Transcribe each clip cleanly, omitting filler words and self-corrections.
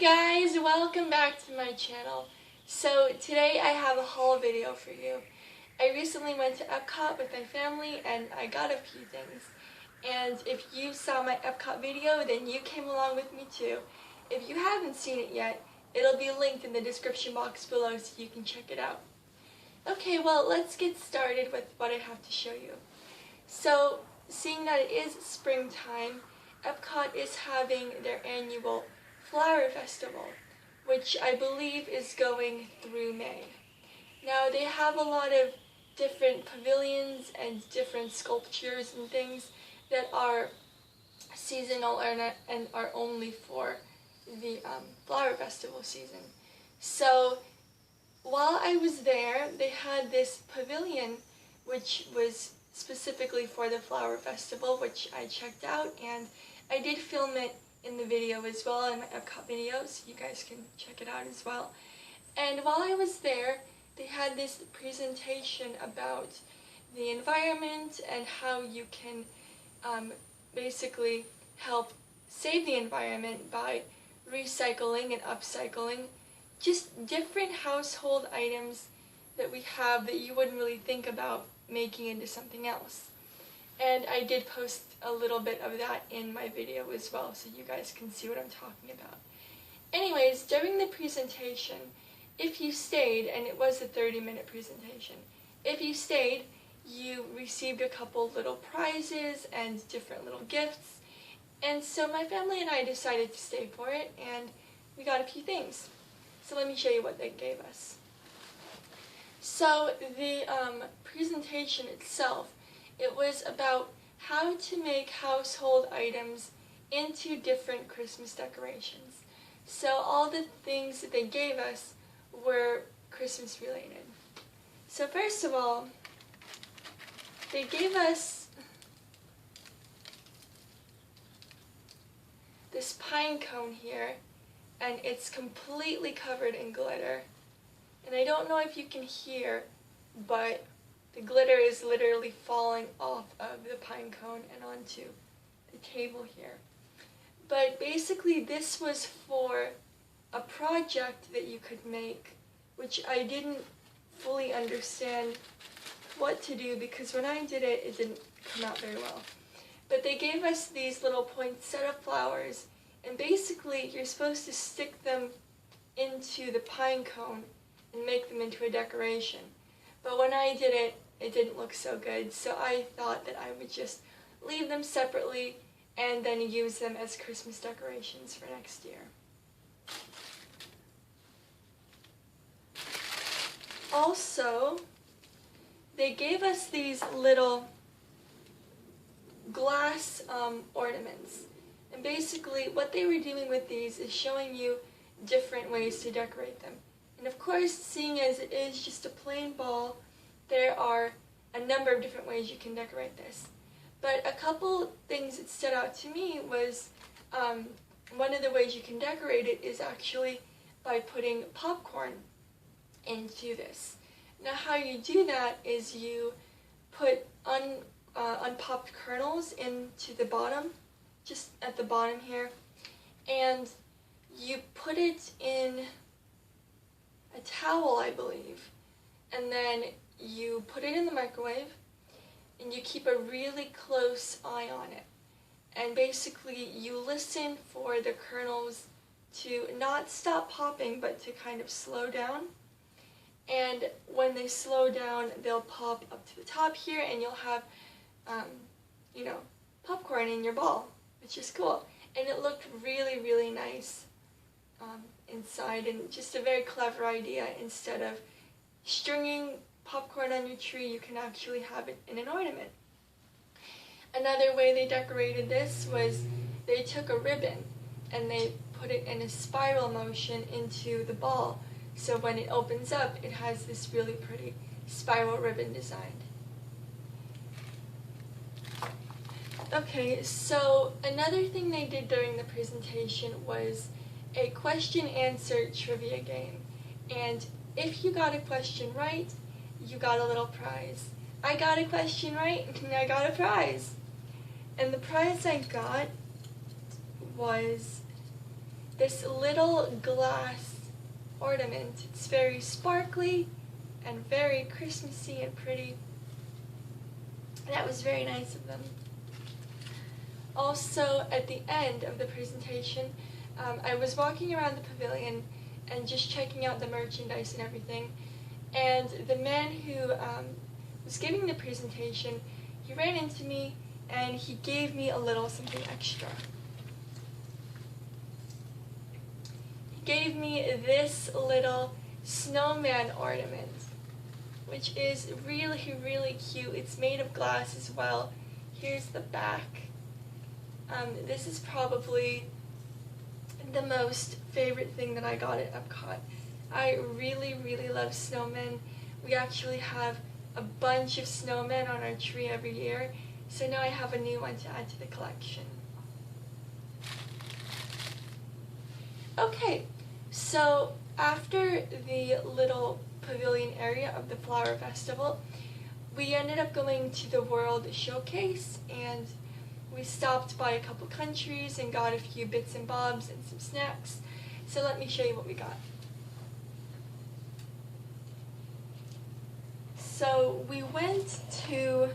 guys, welcome back to my channel. So today I have a haul video for you. I recently went to Epcot with my family and I got a few things. And if you saw my Epcot video, then you came along with me too. If you haven't seen it yet, it'll be linked in the description box below so you can check it out. Okay, well, let's get started with what I have to show you. So, seeing that it is springtime, Epcot is having their annual Flower Festival, which I believe is going through May. Now, they have a lot of different pavilions and different sculptures and things that are seasonal and are only for the Flower Festival season. So, while I was there, they had this pavilion which was specifically for the Flower Festival, which I checked out, and I did film it in the video as well, in my Epcot videos. You guys can check it out as well. And while I was there, they had this presentation about the environment and how you can basically help save the environment by recycling and upcycling just different household items that we have that you wouldn't really think about making into something else. And I did post a little bit of that in my video as well, so you guys can see what I'm talking about. Anyways, during the presentation, if you stayed, and it was a 30-minute presentation, if you stayed, you received a couple little prizes and different little gifts. And so my family and I decided to stay for it, and we got a few things. So let me show you what they gave us. So the presentation itself, it was about how to make household items into different Christmas decorations. So all the things that they gave us were Christmas related. So first of all, they gave us this pine cone here, and it's completely covered in glitter. And I don't know if you can hear, but the glitter is literally falling off of the pine cone and onto the table here. But basically this was for a project that you could make, which I didn't fully understand what to do because when I did it, it didn't come out very well. But they gave us these little poinsettia flowers, and basically you're supposed to stick them into the pine cone and make them into a decoration. But when I did it, it didn't look so good, so I thought that I would just leave them separately and then use them as Christmas decorations for next year. Also, they gave us these little glass ornaments. And basically what they were doing with these is showing you different ways to decorate them. And of course, seeing as it is just a plain ball, there are a number of different ways you can decorate this. But a couple things that stood out to me was one of the ways you can decorate it is actually by putting popcorn into this. Now how you do that is you put unpopped kernels into the bottom, just at the bottom here, and you put it in a towel, I believe, and then you put it in the microwave and you keep a really close eye on it. And basically you listen for the kernels to not stop popping but to kind of slow down. And when they slow down, they'll pop up to the top here and you'll have, popcorn in your ball, which is cool. And it looked really, really nice inside, and just a very clever idea. Instead of stringing popcorn on your tree, you can actually have it in an ornament. Another way they decorated this was they took a ribbon and they put it in a spiral motion into the ball. So when it opens up, it has this really pretty spiral ribbon design. Okay, so another thing they did during the presentation was a question-answer trivia game. And if you got a question right, you got a little prize. I got a question right, and I got a prize. And the prize I got was this little glass ornament. It's very sparkly and very Christmassy and pretty. That was very nice of them. Also, at the end of the presentation, I was walking around the pavilion and just checking out the merchandise and everything. And the man who was giving the presentation, he ran into me and he gave me a little something extra. He gave me this little snowman ornament, which is really, really cute. It's made of glass as well. Here's the back. This is probably the most favorite thing that I got at Epcot. I really, really love snowmen. We actually have a bunch of snowmen on our tree every year, so now I have a new one to add to the collection. Okay, so after the little pavilion area of the flower festival, we ended up going to the World Showcase, and we stopped by a couple countries and got a few bits and bobs and some snacks. So let me show you what we got. So we went to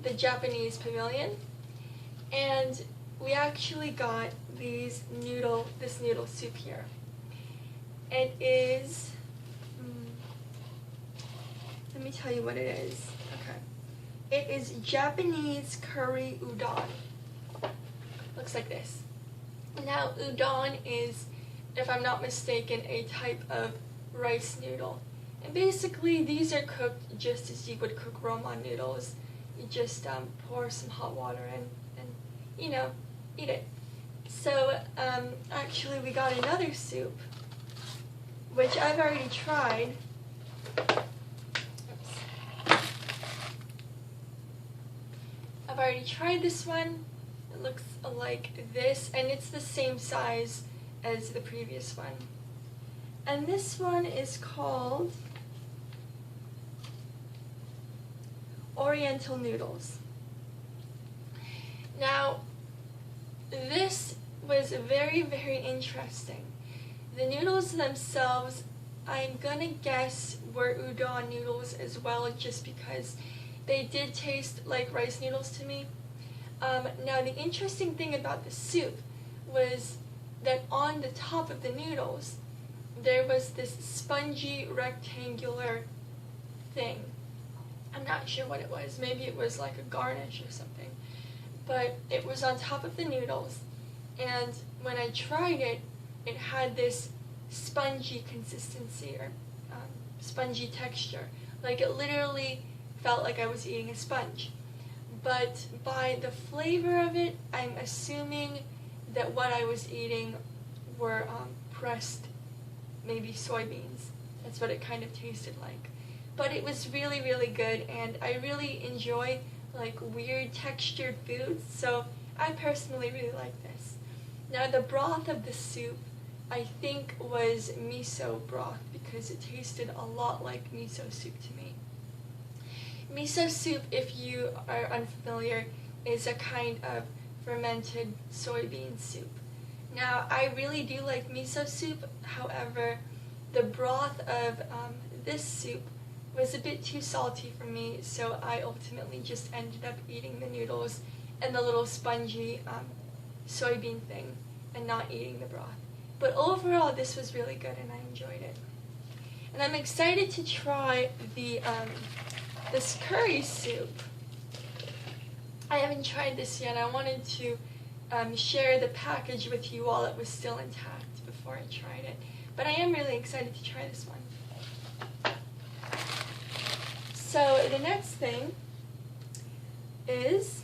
the Japanese pavilion, and we actually got this noodle soup here. It is, let me tell you what it is. Okay. It is Japanese curry udon. Looks like this. Now, udon is, if I'm not mistaken, a type of rice noodle. And basically, these are cooked just as you would cook ramen noodles. You just pour some hot water in and, you know, eat it. So, actually, we got another soup, which I've already tried. I've already tried this one. It looks like this, and it's the same size as the previous one. And this one is called Oriental Noodles. Now, this was very, very interesting. The noodles themselves, I'm gonna guess, were udon noodles as well, just because they did taste like rice noodles to me. Now, the interesting thing about the soup was that on the top of the noodles, there was this spongy rectangular thing. I'm not sure what it was. Maybe it was like a garnish or something. But it was on top of the noodles, and when I tried it, it had this spongy consistency or spongy texture. Like, it literally felt like I was eating a sponge. But by the flavor of it, I'm assuming that what I was eating were pressed, maybe soybeans. That's what it kind of tasted like. But it was really, really good, and I really enjoy like weird textured foods, so I personally really like this. Now, the broth of the soup, I think, was miso broth, because it tasted a lot like miso soup to me. Miso soup, if you are unfamiliar, is a kind of fermented soybean soup. Now, I really do like miso soup, however, the broth of this soup was a bit too salty for me, so I ultimately just ended up eating the noodles and the little spongy soybean thing and not eating the broth. But overall, this was really good and I enjoyed it. And I'm excited to try the this curry soup. I haven't tried this yet. I wanted to share the package with you while it was still intact before I tried it. But I am really excited to try this one. So the next thing is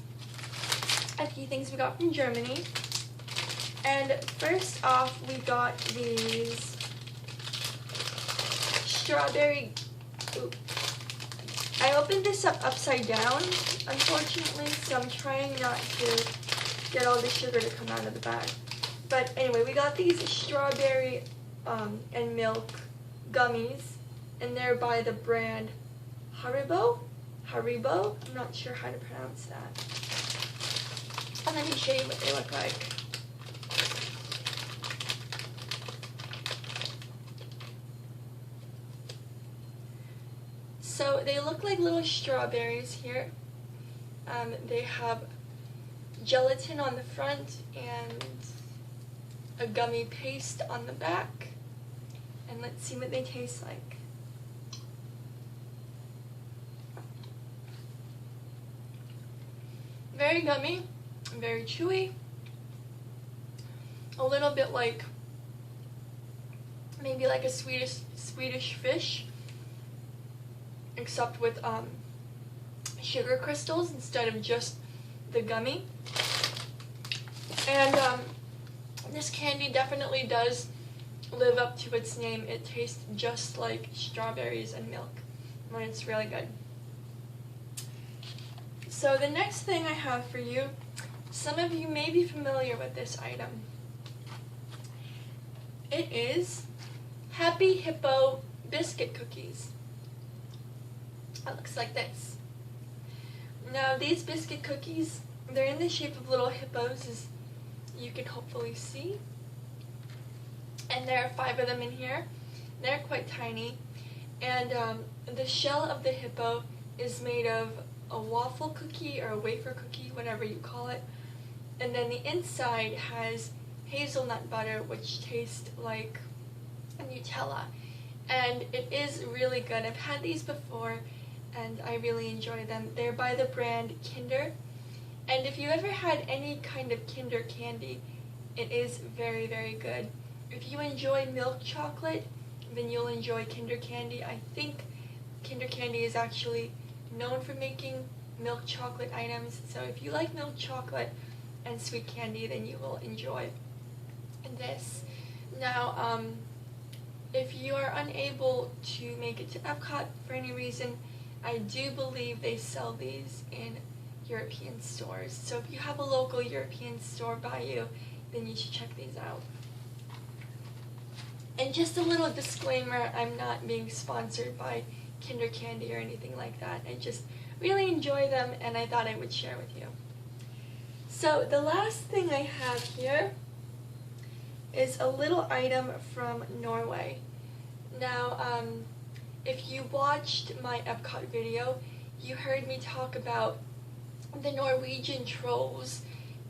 a few things we got from Germany. And first off, we got these strawberry. Ooh. I opened this up upside down, unfortunately, so I'm trying not to get all the sugar to come out of the bag. But anyway, we got these strawberry and milk gummies, and they're by the brand Haribo? I'm not sure how to pronounce that. And let me show you what they look like. So they look like little strawberries here. They have gelatin on the front and a gummy paste on the back. And let's see what they taste like. Very gummy, very chewy, a little bit like maybe like a Swedish fish, except with sugar crystals instead of just the gummy. And this candy definitely does live up to its name. It tastes just like strawberries and milk, and it's really good. So the next thing I have for you, some of you may be familiar with this item. It is Happy Hippo biscuit cookies. It looks like this. Now these biscuit cookies, they're in the shape of little hippos, as you can hopefully see. And there are 5 of them in here. They're quite tiny. And the shell of the hippo is made of a waffle cookie or a wafer cookie, whatever you call it. And then the inside has hazelnut butter, which tastes like Nutella. And it is really good. I've had these before and I really enjoy them. They're by the brand Kinder. And if you ever had any kind of Kinder candy, it is very, very good. If you enjoy milk chocolate, then you'll enjoy Kinder candy. I think Kinder candy is actually known for making milk chocolate items. So if you like milk chocolate and sweet candy, then you will enjoy this. Now, if you are unable to make it to Epcot for any reason, I do believe they sell these in European stores. So if you have a local European store by you, then you should check these out. And just a little disclaimer, I'm not being sponsored by Kinder Candy or anything like that. I just really enjoy them and I thought I would share with you. So the last thing I have here is a little item from Norway. Now, if you watched my Epcot video, you heard me talk about the Norwegian Trolls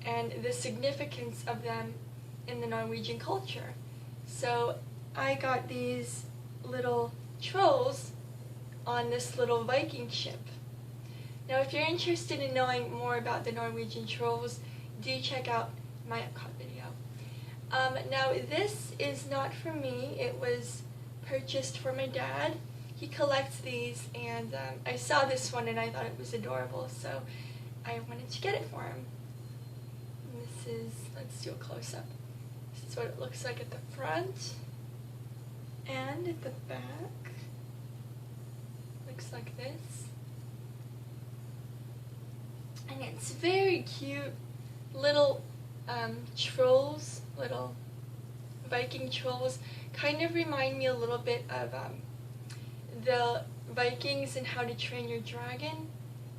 and the significance of them in the Norwegian culture. So I got these little trolls on this little Viking ship. Now if you're interested in knowing more about the Norwegian Trolls, do check out my Epcot video. Now this is not for me, it was purchased for my dad. He collects these and I saw this one and I thought it was adorable, so I wanted to get it for him. And this is, let's do a close-up. This is what it looks like at the front and at the back. Looks like this. And it's very cute. Little trolls, little Viking trolls, kind of remind me a little bit of the Vikings and How to Train Your Dragon.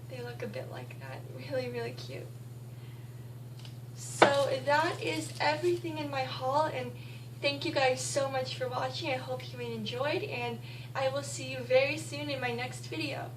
They look a bit like that. Really, really cute. So that is everything in my haul, and thank you guys so much for watching. I hope you enjoyed, and I will see you very soon in my next video.